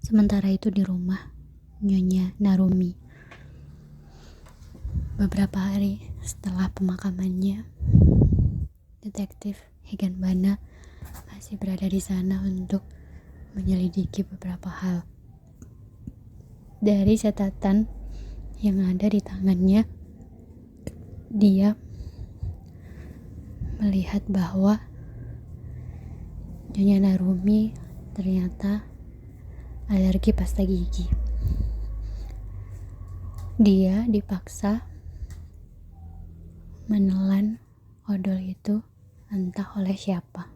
Sementara itu di rumah Nyonya Narumi, beberapa hari setelah pemakamannya, Detektif Higanbana masih berada di sana untuk menyelidiki beberapa hal. Dari catatan yang ada di tangannya, dia melihat bahwa Nyonya Narumi ternyata alergi pasta gigi. Dia dipaksa menelan odol itu entah oleh siapa.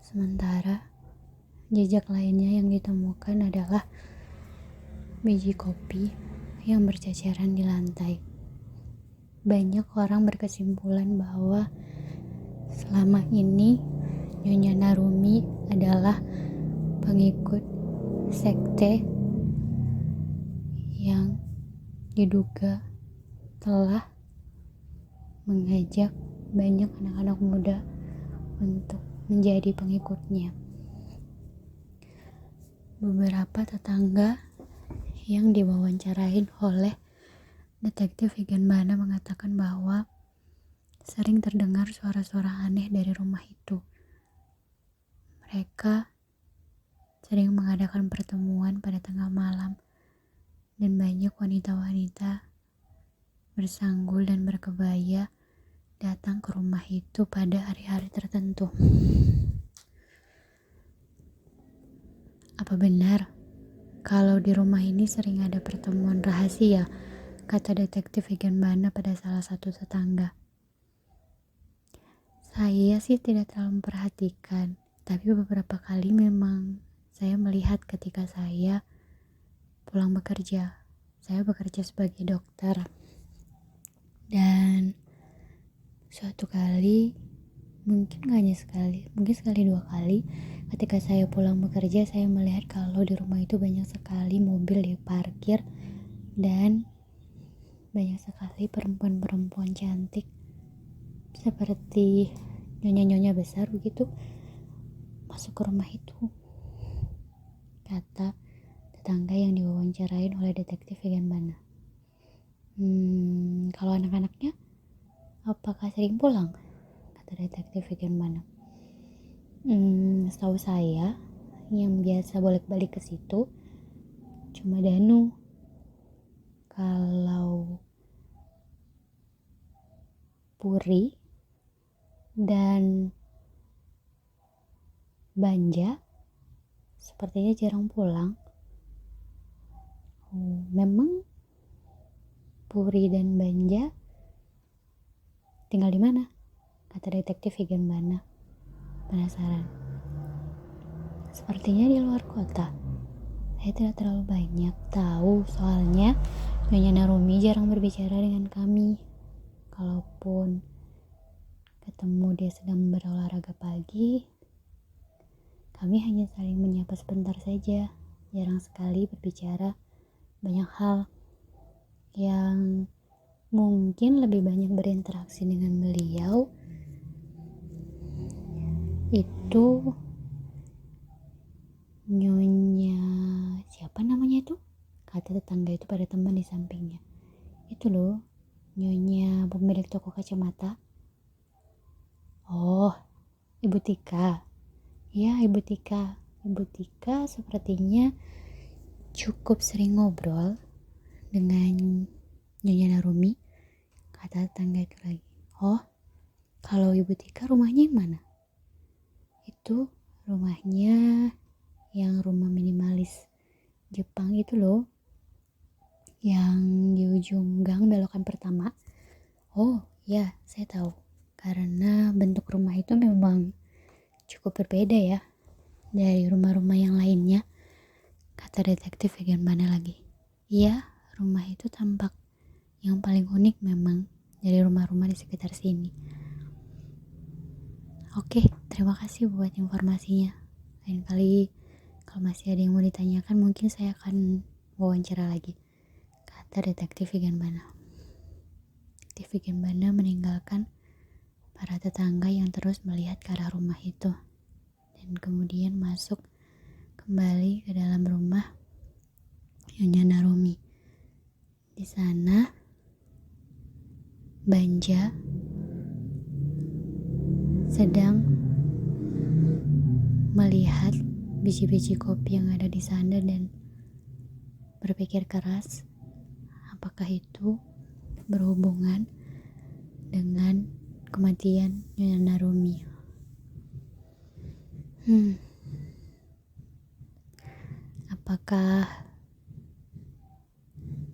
Sementara jejak lainnya yang ditemukan adalah biji kopi yang berceceran di lantai. Banyak orang berkesimpulan bahwa selama ini Nyonya Narumi adalah pengikut sekte yang diduga telah mengajak banyak anak-anak muda untuk menjadi pengikutnya. Beberapa tetangga yang diwawancarain oleh Detektif Higanbana mengatakan bahwa sering terdengar suara-suara aneh dari rumah itu. Mereka sering mengadakan pertemuan pada tengah malam, dan banyak wanita-wanita bersanggul dan berkebaya datang ke rumah itu pada hari-hari tertentu. Apa benar kalau di rumah ini sering ada pertemuan rahasia, kata Detektif Higanbana pada salah satu tetangga. Saya sih tidak terlalu memperhatikan, tapi beberapa kali memang saya melihat ketika saya pulang bekerja. Saya bekerja sebagai dokter, dan suatu kali, mungkin gak hanya sekali, mungkin sekali dua kali, ketika saya pulang bekerja, saya melihat kalau di rumah itu banyak sekali mobil diparkir dan banyak sekali perempuan-perempuan cantik seperti nyonya-nyonya besar begitu masuk ke rumah itu, kata tetangga yang diwawancarain oleh Detektif Higanbana. Kalau anak-anaknya apakah sering pulang? Kata Detektif Higanbana. Setahu saya yang biasa bolak-balik ke situ cuma Danu. Kalau Puri dan Banja sepertinya jarang pulang. Memang Puri dan Banja tinggal di mana? Kata Detektif Higanbana penasaran. Sepertinya di luar kota. Saya tidak terlalu banyak tahu, soalnya Nyonya Narumi jarang berbicara dengan kami. Kalaupun ketemu dia sedang berolahraga pagi, kami hanya saling menyapa sebentar saja. Jarang sekali berbicara banyak hal. Yang mungkin lebih banyak berinteraksi dengan beliau itu Nyonya siapa namanya itu, kata tetangga itu pada teman di sampingnya. Itu loh, Nyonya pemilik toko kacamata. Oh, Ibu Tika. Ya, Ibu Tika. Ibu Tika sepertinya cukup sering ngobrol dengan Nyonya Narumi, kata tetangga itu lagi. Oh, kalau Ibu Tika rumahnya yang mana? Itu rumahnya yang rumah minimalis Jepang itu loh, yang di ujung gang belokan pertama. Oh ya, saya tahu, karena bentuk rumah itu memang cukup berbeda ya dari rumah-rumah yang lainnya, kata Detektif Higanbana lagi. Iya, rumah itu tampak yang paling unik memang dari rumah-rumah di sekitar sini. Oke, terima kasih buat informasinya. Lain kali kalau masih ada yang mau ditanyakan, mungkin saya akan wawancara lagi, kata Detektif Higanbana. Detektif Higanbana meninggalkan para tetangga yang terus melihat ke arah rumah itu, dan kemudian masuk ke kembali ke dalam rumah Nyonya Narumi. Di sana Banja sedang melihat biji-biji kopi yang ada di sana dan berpikir keras apakah itu berhubungan dengan kematian Nyonya Narumi. Apakah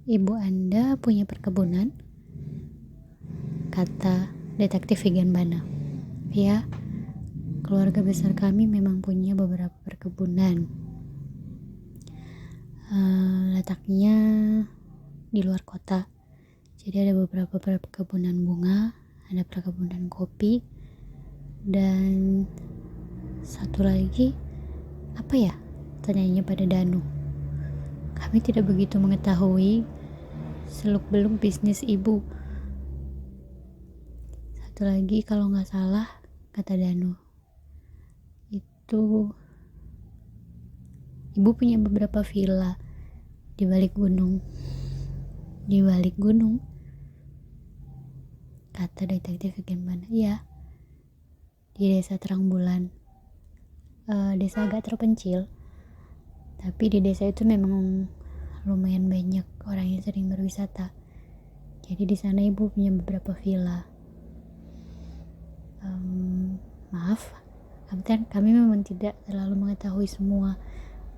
ibu Anda punya perkebunan? Kata detektif Higenbana. Ya, keluarga besar kami memang punya beberapa perkebunan. Letaknya di luar kota. Jadi ada beberapa perkebunan bunga, ada perkebunan kopi, dan satu lagi apa ya? Tanyanya pada Danu. Kami tidak begitu mengetahui seluk-beluk bisnis ibu. Satu lagi kalau nggak salah, kata Danu, itu ibu punya beberapa villa di balik gunung. Di balik gunung, kata detektif Higenbana. Iya, di desa Terang Bulan, desa agak terpencil, tapi di desa itu memang lumayan banyak orang yang sering berwisata. Jadi di sana ibu punya beberapa villa. Maaf, kami memang tidak terlalu mengetahui semua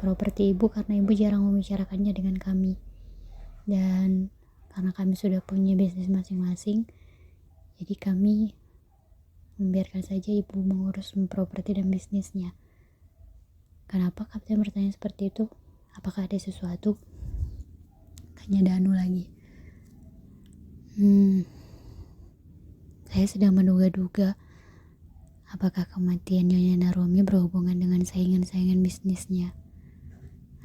properti ibu karena ibu jarang membicarakannya dengan kami. Dan karena kami sudah punya bisnis masing-masing, jadi kami membiarkan saja ibu mengurus properti dan bisnisnya. Kenapa Kapten bertanya seperti itu? Apakah ada sesuatu? Tanya Danu lagi. Saya sedang menduga-duga apakah kematian Nyonya Narumi berhubungan dengan saingan-saingan bisnisnya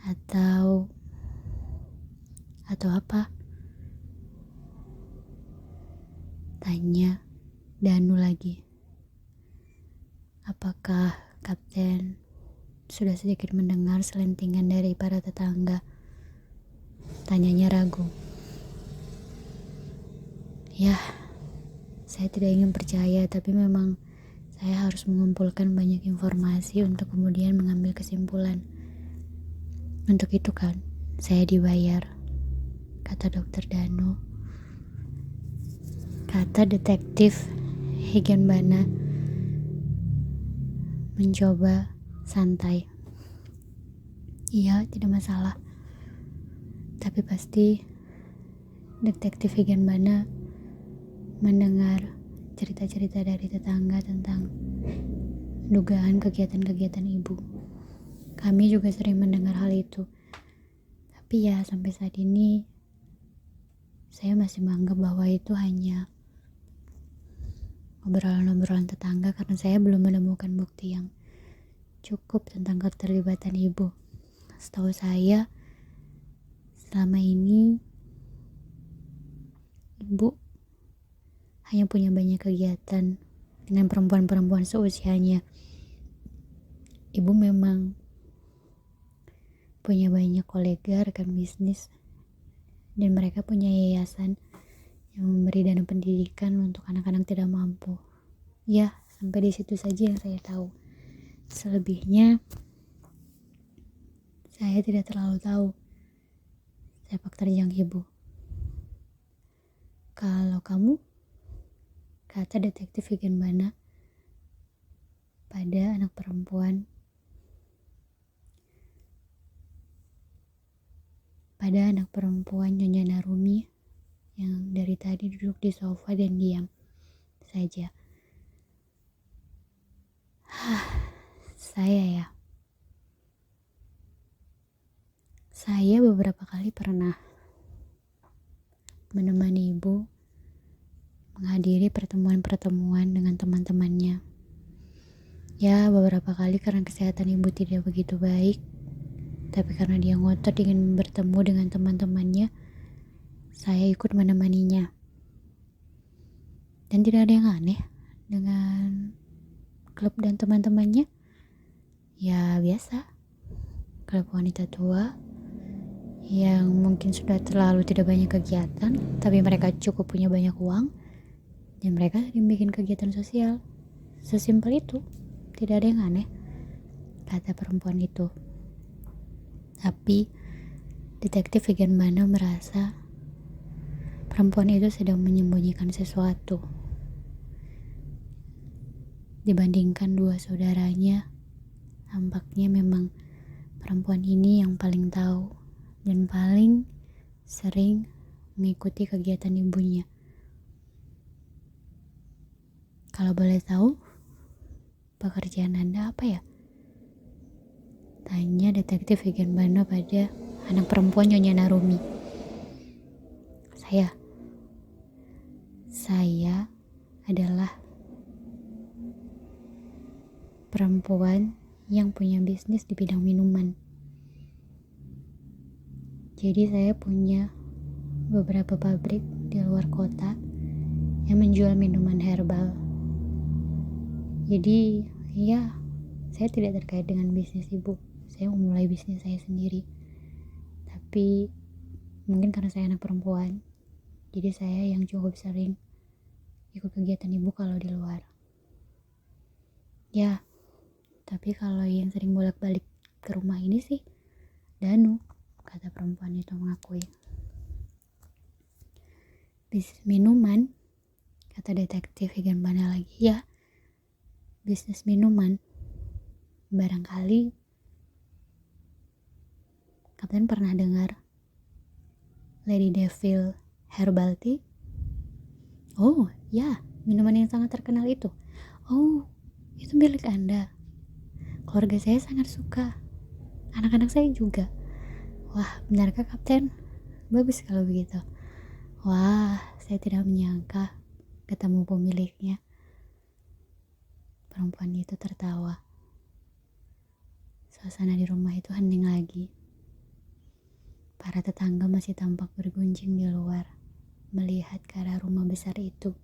atau apa? Tanya Danu lagi. Apakah Kapten sudah sedikit mendengar selentingan dari para tetangga? Tanyanya ragu. Ya, saya tidak ingin percaya, tapi memang saya harus mengumpulkan banyak informasi untuk kemudian mengambil kesimpulan. Untuk itu kan saya dibayar, kata Dokter Danu. Kata detektif Higenbana mencoba santai. Iya, tidak masalah. Tapi pasti detektif Higenbana mendengar cerita-cerita dari tetangga tentang dugaan kegiatan-kegiatan ibu. Kami juga sering mendengar hal itu. Tapi ya sampai saat ini saya masih menganggap bahwa itu hanya obrolan-obrolan tetangga karena saya belum menemukan bukti yang cukup tentang keterlibatan ibu. Setahu saya selama ini ibu hanya punya banyak kegiatan dengan perempuan-perempuan seusianya. Ibu memang punya banyak kolega, rekan bisnis, dan mereka punya yayasan yang memberi dana pendidikan untuk anak-anak tidak mampu. Ya, sampai di situ saja yang saya tahu. Selebihnya saya tidak terlalu tahu sepak terjang ibu. Kalau kamu, kata detektif Higenbana pada anak perempuan Nyonya Narumi yang dari tadi duduk di sofa dan diam saja. Saya beberapa kali pernah menemani ibu menghadiri pertemuan-pertemuan dengan teman-temannya. Ya, beberapa kali karena kesehatan ibu tidak begitu baik, tapi karena dia ngotot ingin bertemu dengan teman-temannya, saya ikut menemaninya. Dan tidak ada yang aneh dengan klub dan teman-temannya. Ya biasa, klub wanita tua yang mungkin sudah terlalu tidak banyak kegiatan, tapi mereka cukup punya banyak uang dan mereka sering bikin kegiatan sosial. Sesimpel itu, tidak ada yang aneh, kata perempuan itu. Tapi detektif Egan Bana merasa perempuan itu sedang menyembunyikan sesuatu. Dibandingkan dua saudaranya, tampaknya memang perempuan ini yang paling tahu dan paling sering mengikuti kegiatan ibunya. Kalau boleh tahu, pekerjaan Anda apa ya? Tanya detektif Egan Bana pada anak perempuan Nyonya Narumi. Saya adalah perempuan yang punya bisnis di bidang minuman. Jadi saya punya beberapa pabrik di luar kota yang menjual minuman herbal. Jadi ya, saya tidak terkait dengan bisnis ibu. Saya memulai bisnis saya sendiri. Tapi mungkin karena saya anak perempuan, jadi saya yang cukup sering ikut kegiatan ibu kalau di luar. Ya, tapi kalau yang sering bolak-balik ke rumah ini sih Danu, kata perempuan itu mengakui. Bisnis minuman, kata detektif Egan Bana lagi. Ya, bisnis minuman. Barangkali Kapten pernah dengar Lady Devil Herbal Tea? Oh, ya, minuman yang sangat terkenal itu. Oh, itu milik Anda. Keluarga saya sangat suka. Anak-anak saya juga. Wah, benarkah Kapten? Bagus kalau begitu. Wah, saya tidak menyangka ketemu pemiliknya. Perempuan itu tertawa. Suasana di rumah itu hening lagi. Para tetangga masih tampak berguncing di luar, melihat ke arah rumah besar itu.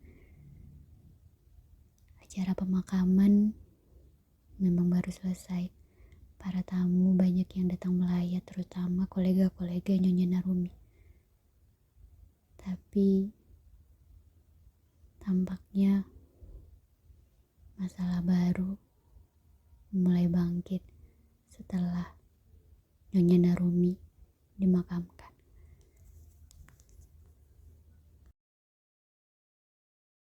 Acara pemakaman memang baru selesai. Para tamu banyak yang datang melayat, terutama kolega-kolega Nyonya Narumi. Tapi tampaknya masalah baru mulai bangkit setelah Nyonya Narumi dimakamkan.